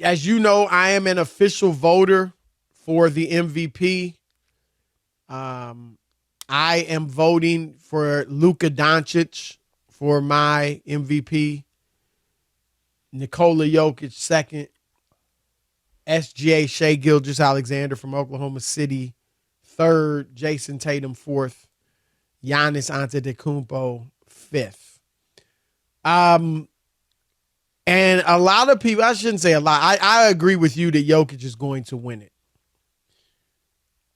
as you know, I am an official voter for the MVP. I am voting for Luka Doncic for my MVP. Nikola Jokic second. SGA Shai Gilgeous-Alexander from Oklahoma City third. Jason Tatum fourth. Giannis Antetokounmpo fifth. And a lot of people, I shouldn't say a lot. I agree with you that Jokic is going to win it.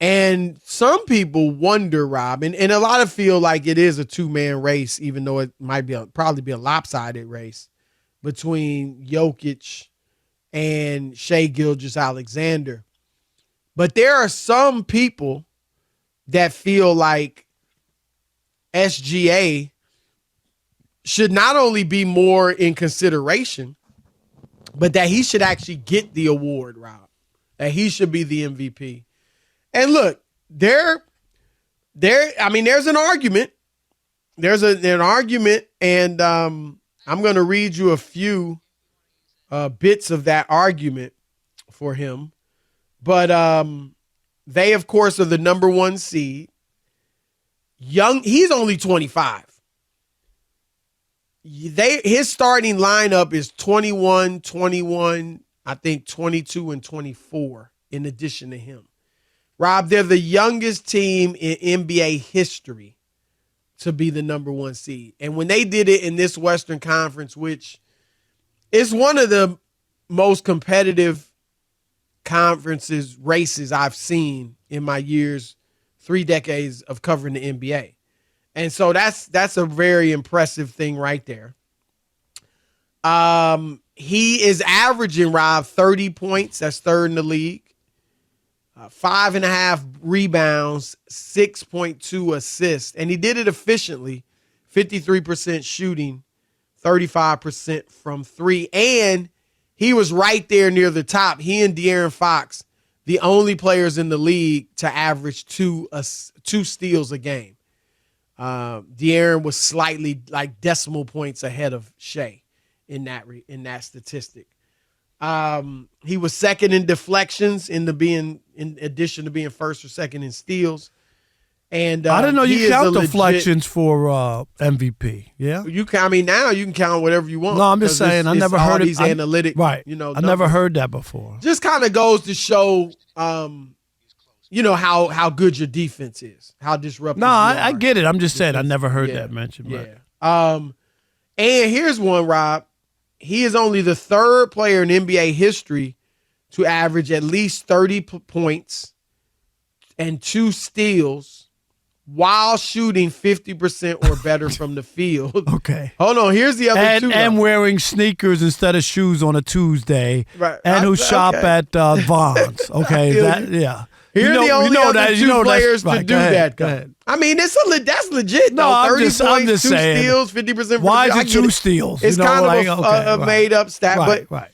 And some people wonder, Rob, and a lot of feel like it is a two-man race, even though it might probably be a lopsided race between Jokic and Shai Gilgeous-Alexander. But there are some people that feel like SGA should not only be more in consideration, but that he should actually get the award, Rob. That he should be the MVP. And look, there's an argument. There's an argument, and I'm going to read you a few bits of that argument for him. But they, of course, are the number one seed. He's only 25. His starting lineup is 21, 21, I think 22, and 24 in addition to him. Rob, they're the youngest team in NBA history to be the number one seed. And when they did it in this Western Conference, which is one of the most competitive races I've seen in my 3 decades of covering the NBA. And so that's a very impressive thing right there. He is averaging, Rob, 30 points. That's third in the league. 5.5 rebounds, 6.2 assists. And he did it efficiently. 53% shooting, 35% from three. And he was right there near the top. He and De'Aaron Fox, the only players in the league to average two steals a game. De'Aaron was slightly like decimal points ahead of Shai in that statistic. He was second in deflections in addition to being first or second in steals. And I didn't know you count deflections for MVP. Yeah, now you can count whatever you want. No, I'm just saying I never heard these analytic. Right. I never heard that before. Just kind of goes to show, how good your defense is, how disruptive. No, I get it. I'm just saying I never heard that mentioned. Yeah. And here's one, Rob. He is only the third player in NBA history to average at least 30 points and 2 steals while shooting 50% or better from the field. Okay. Hold on. Here's the other two. And wearing sneakers instead of shoes on a Tuesday. Right. And who shop at Vons. Okay. Here are the only other two players to do that. Go ahead. I mean, that's legit. No, though. 30 I'm points, just 2 saying. steals, 50%. Why is it 2 steals? It's kind of a made-up stat. But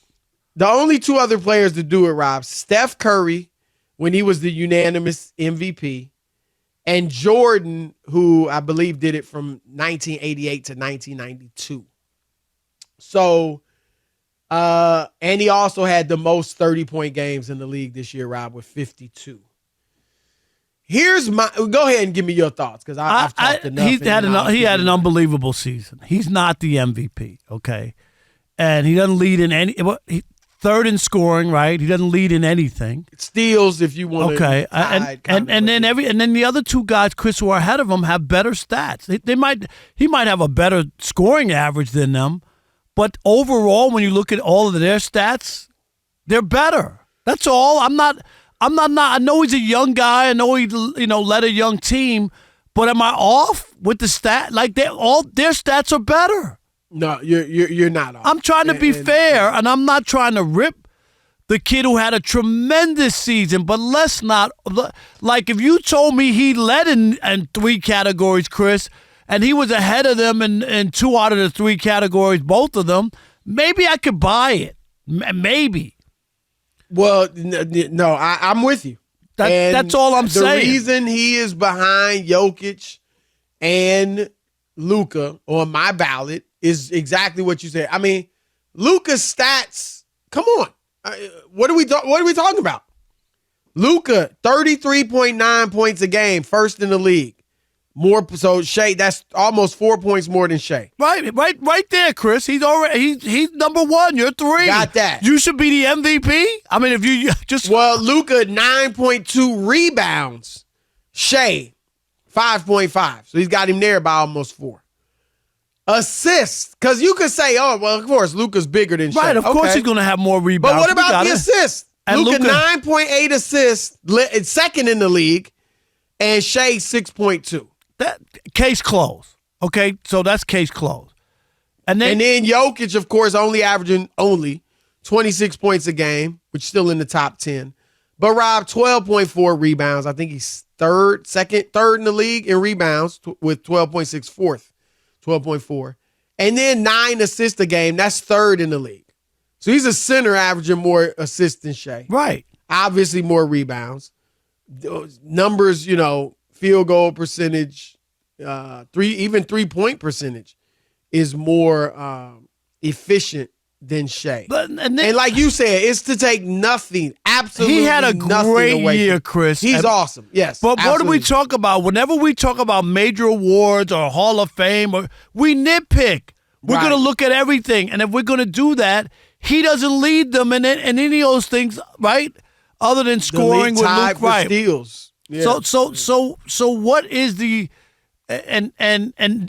the only two other players to do it, Rob, Steph Curry, when he was the unanimous MVP, and Jordan, who I believe did it from 1988 to 1992. So, and he also had the most 30-point games in the league this year, Rob, with 52. Go ahead and give me your thoughts, because I've talked enough. He had an unbelievable season. He's not the MVP, okay? And he doesn't lead in any third in scoring, right? He doesn't lead in anything. Steals, if you want. Okay, and then the other two guys, Chris, who are ahead of him, have better stats. He might have a better scoring average than them, but overall, when you look at all of their stats, they're better. That's all. I know he's a young guy. I know he led a young team, but am I off with the stat? Like their stats are better. No, you're not off. I'm trying to be fair, and I'm not trying to rip the kid who had a tremendous season, but let's not, like if you told me he led in 3 categories, Chris, and he was ahead of them in 2 out of the 3 categories, both of them, maybe I could buy it. Maybe. Well, no, I'm with you. That's all I'm saying. The reason he is behind Jokic and Luka on my ballot is exactly what you said. I mean, Luka's stats, come on. What are we talking about? Luka, 33.9 points a game, first in the league. More so Shai, that's almost 4 points more than Shai. Right there, Chris. He's number one. You're 3. Got that. You should be the MVP. I mean, if you just Luka 9.2 rebounds, Shai 5.5. So he's got him there by almost 4. Assists, because you could say, oh well, of course Luka's bigger than Shai. Right, of course he's going to have more rebounds. But what about the assists? Luka 9.8 assists, second in the league, and Shai 6.2. That case closed. Okay, so that's case closed. And then Jokic, of course, only averaging 26 points a game, which is still in the top 10. But Rob, 12.4 rebounds. I think he's third in the league in rebounds with 12.6, fourth, 12.4. And then 9 assists a game. That's third in the league. So he's a center averaging more assists than Shai. Right. Obviously more rebounds. Those numbers, field goal percentage, 3-point percentage is more efficient than Shai. And like you said, it's to take nothing, absolutely he had a great year, from. Chris. He's awesome, yes. But absolutely. What do we talk about? Whenever we talk about major awards or Hall of Fame, we nitpick. We're going to look at everything. And if we're going to do that, he doesn't lead them in any of those things, right? Other than scoring with Luke, right? Steals. Yeah. So what is the and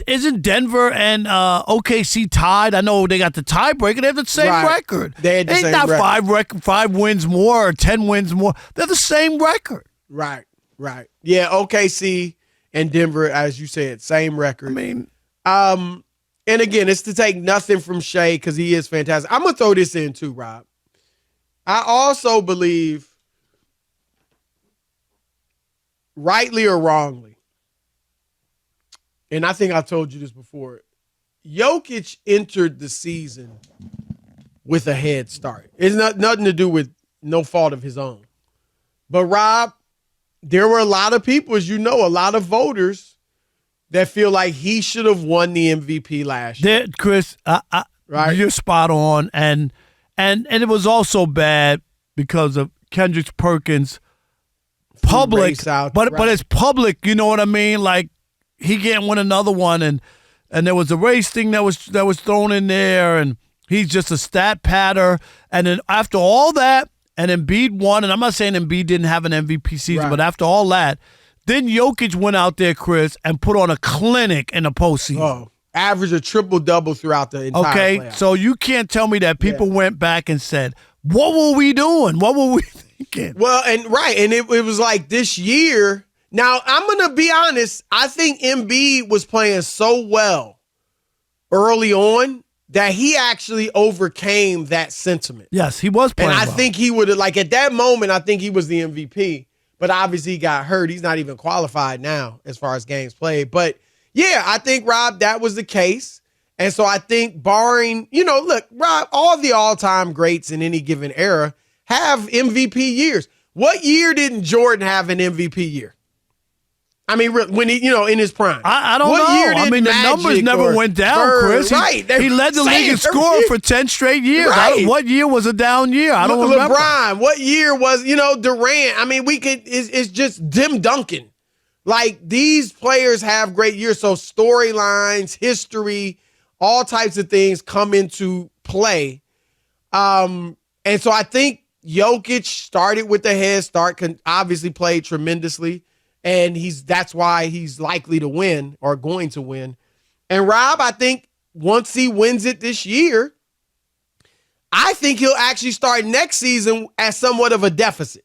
isn't Denver and OKC tied? I know they got the tiebreaker. They have the same record. They had the same record. 5 wins more or 10 wins more. They're the same record. Right. Yeah, OKC and Denver, as you said, same record. I mean, and again, it's to take nothing from Shai because he is fantastic. I'm gonna throw this in too, Rob. I also believe, rightly or wrongly, and I think I told you this before, Jokic entered the season with a head start. It's nothing to do with no fault of his own. But Rob, there were a lot of people, as you know, a lot of voters that feel like he should have won the MVP last year. Chris, right? You're spot on. And it was also bad because of Kendrick Perkins' public, but it's public, you know what I mean? Like he can't win another one, and there was a race thing that was thrown in there, and he's just a stat patter. And then after all that, and Embiid won, and I'm not saying Embiid didn't have an MVP season, but after all that, then Jokic went out there, Chris, and put on a clinic in the postseason. Oh, averaged a triple-double throughout the entire playoff. So you can't tell me that people went back and said, what were we doing? What were we thinking? Well, and it was like this year. Now, I'm going to be honest. I think Embiid was playing so well early on that he actually overcame that sentiment. Yes, he was playing And I think he would have, like at that moment, I think he was the MVP. But obviously he got hurt. He's not even qualified now as far as games played. But yeah, I think, Rob, that was the case. And so I think barring, look, Rob, all the all-time greats in any given era have MVP years. What year didn't Jordan have an MVP year? I mean, when he, in his prime. I don't know. I mean, the numbers never went down, Chris. Right. He led the league in scoring for 10 straight years. Right. What year was a down year? I don't remember. LeBron. What year was, Durant? I mean, it's just Tim Duncan. Like, these players have great years. So storylines, history, all types of things come into play. And so I think Jokic started with the head start, obviously played tremendously. And that's why he's likely to win or going to win. And Rob, I think once he wins it this year, I think he'll actually start next season at somewhat of a deficit.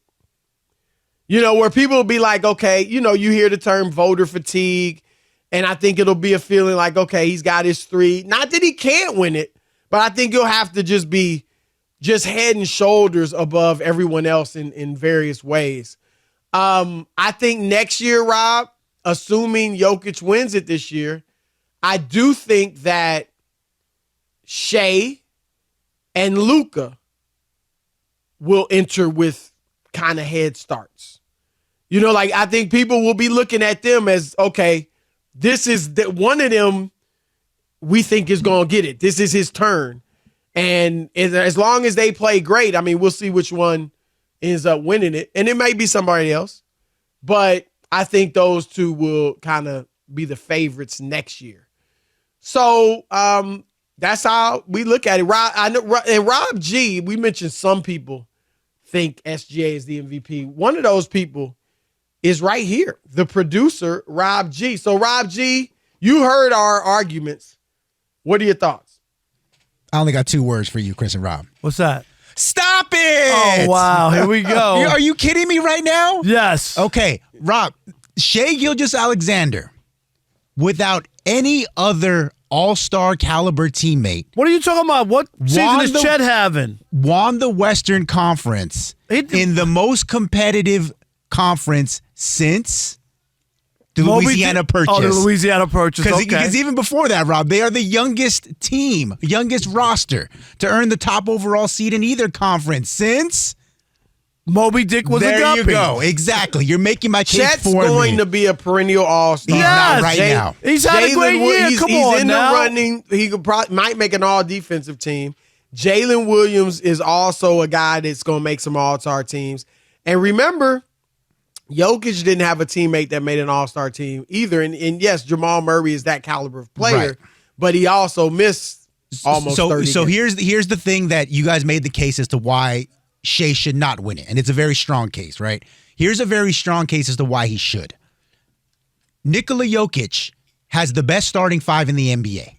Where people will be like, okay, you hear the term voter fatigue. And I think it'll be a feeling like, okay, he's got his 3. Not that he can't win it, but I think he'll have to just be head and shoulders above everyone else in various ways. I think next year, Rob, assuming Jokic wins it this year, I do think that Shai and Luka will enter with kind of head starts. I think people will be looking at them as, okay, this is one of them we think is going to get it. This is his turn. And as long as they play great, I mean, we'll see which one ends up winning it. And it may be somebody else. But I think those two will kind of be the favorites next year. So that's how we look at it. Rob G, we mentioned some people think SGA is the MVP. One of those people is right here, the producer, Rob G. So, Rob G, you heard our arguments. What are your thoughts? I only got 2 words for you, Chris and Rob. What's that? Stop it! Oh, wow. Here we go. Are you kidding me right now? Yes. Okay, Rob, Shai Gilgeous-Alexander, without any other all-star caliber teammate. What are you talking about? What season is Chet having? Won the Western Conference in the most competitive conference since the Louisiana Purchase. Oh, the Louisiana Purchase, okay. Because even before that, Rob, they are the youngest team, youngest roster to earn the top overall seed in either conference since Moby Dick was a guppy. There you go. Exactly. You're making my case Chet's for me. going to be a perennial all-star. Yes. Now. He's had a great year. He's in the running. He might make an all-defensive team. Jalen Williams is also a guy that's going to make some all-star teams. And remember, Jokic didn't have a teammate that made an all-star team either. And yes, Jamal Murray is that caliber of player, right. But he also missed almost 30 So games. here's the thing that you guys made the case as to why Shai should not win it. And it's a very strong case, right? Here's a very strong case as to why he should. Nikola Jokic has the best starting 5 in the NBA.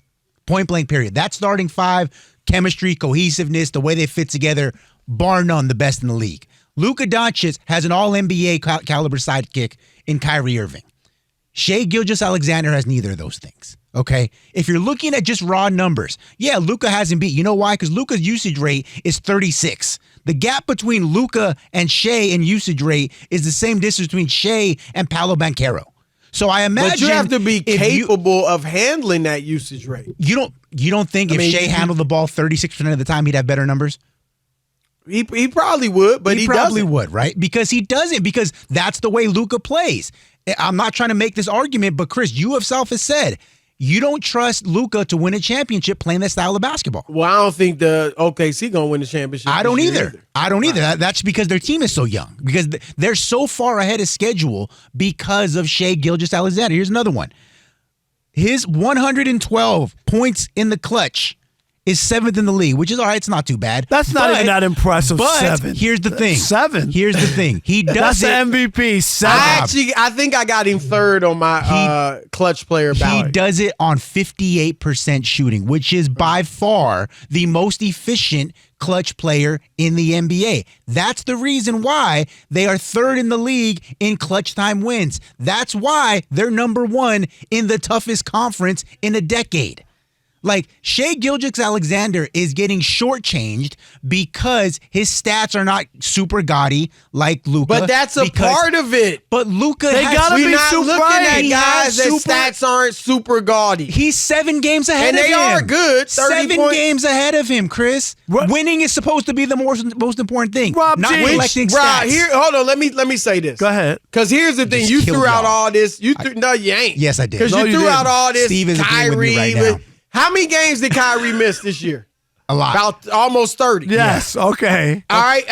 Point blank period. That starting 5, chemistry, cohesiveness, the way they fit together, bar none, the best in the league. Luka Doncic has an all-NBA caliber sidekick in Kyrie Irving. Shai Gilgeous-Alexander has neither of those things, okay? If you're looking at just raw numbers, yeah, Luka hasn't beat. You know why? Because Luka's usage rate is 36. The gap between Luka and Shai in usage rate is the same distance between Shai and Paolo Banchero. So I imagine, but you have to be capable of handling that usage rate. You don't think if Shai handled the ball 36% of the time, he'd have better numbers? He probably would, but he probably doesn't. would, right? Because he doesn't, because that's the way Luka plays. I'm not trying to make this argument, but Chris, you yourself has said you don't trust Luka to win a championship playing that style of basketball. Well, I don't think the OKC going to win the championship. I don't either. I don't either. That's because their team is so young, because they're so far ahead of schedule because of Shai Gilgeous-Alexander. Here's another one. His 112 points in the clutch is 7th in the league, which is all right. It's not too bad. That's not even that impressive. But 7. Here's the thing. 7. Here's the thing. He does That's MVP. 7. I think I got him 3rd on my clutch player ballot. He does it on 58% shooting, which is by far the most efficient clutch player in the NBA. That's the reason why they are 3rd in the league in clutch time wins. That's why they're number 1 in the toughest conference in a decade. Like, Shai Gilgeous-Alexander is getting shortchanged because his stats are not super gaudy like Luka. But that's a part of it. But Luka They gotta We're be not super looking at right. guys that stats aren't super gaudy. He's 7 games ahead And of him. they are good. 7 games ahead of him, Chris. Winning is supposed to be the most important thing. Rob not G. collecting Rob, stats. here, hold on. Let me say this. Go ahead. Because here's the thing. Just You killed threw out y'all. all this. No, you ain't. Yes, I did. Because No, you you threw out didn't. all this. Steve is agreeing with me right Kyrie. now. How many games did Kyrie miss this year? A lot. About almost 30. Yes. Okay. All right.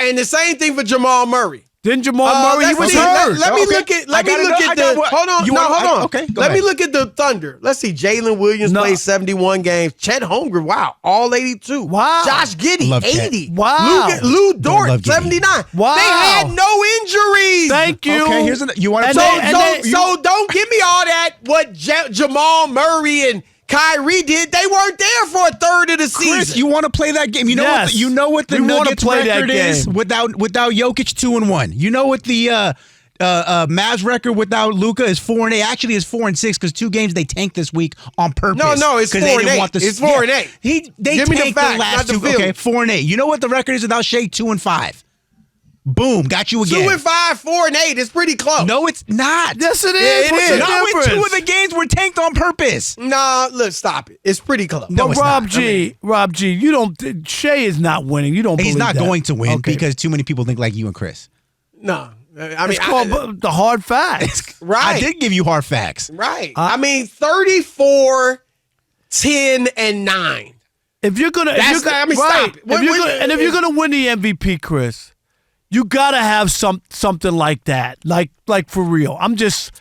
And the same thing for Jamal Murray. Didn't Jamal Murray? He was hurt. Let me look at the. Hold on. Okay. Let me look at the Thunder. Let's see. Jalen Williams played 71 games. Chet Holmgren, wow, all 82. Wow. Josh Giddey, Love Chet. 80. Wow. Lou Love Dort, Giddey. 79. Wow. They had no injuries. Thank you. Okay, you want to So don't give me all that. What Jamal Murray and Kyrie did, they weren't there for a third of the season. Chris, you want to play that game? You know Yes. what the We wanna Nuggets play that record is game. without Jokic 2-1. You know what the Mavs record without Luka is 4-8. Actually, it's 4-6 because 2 games they tanked this week on purpose. No, it's 4-8. It's 4-8. They Give me the tanked facts, the last not the 2. feelings. Okay, 4-8. You know what the record is without Shai? 2-5. Boom, got you again. 2-5, 4-8. It's pretty close. No, it's not. Yes, it is. It What's is. the Not when difference? 2 of the games were tanked on purpose. Nah, look, stop it. It's pretty close. No, But it's Rob not. G, you don't. Shai is not winning. You don't. He's believe not that. going to win Okay. because too many people think like you and Chris. No. I mean, It's called the hard facts. right. I did give you hard facts. Right. I mean, 34, 10, and 9. If you're gonna, Stop it. If you're gonna win the MVP, Chris, you gotta have something like that, like for real. I'm just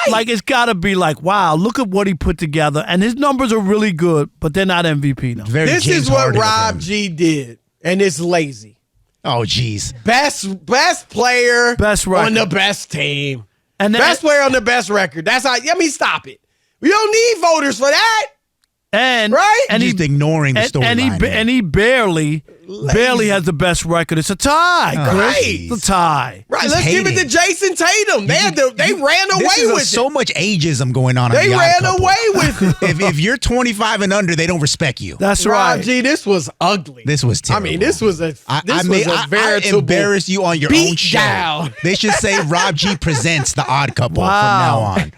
like it's gotta be like, wow, look at what he put together, and his numbers are really good, but they're not MVP now. This is what Rob G did, and it's lazy. Oh, geez. Best player, best record on the best team, and best player on the best record. That's how. Stop it. We don't need voters for that. And just ignoring the storyline. And he barely has the best record. It's a tie, Chris. It's a tie. Right. Let's give it to Jason Tatum. They ran away with it. So much ageism going on. They ran away with it. If you're 25 and under, they don't respect you. That's right. Gee, this was ugly. This was terrible. I mean, this was a I embarrassed you on your own show. Down. They should say Rob G presents the Odd Couple from now on.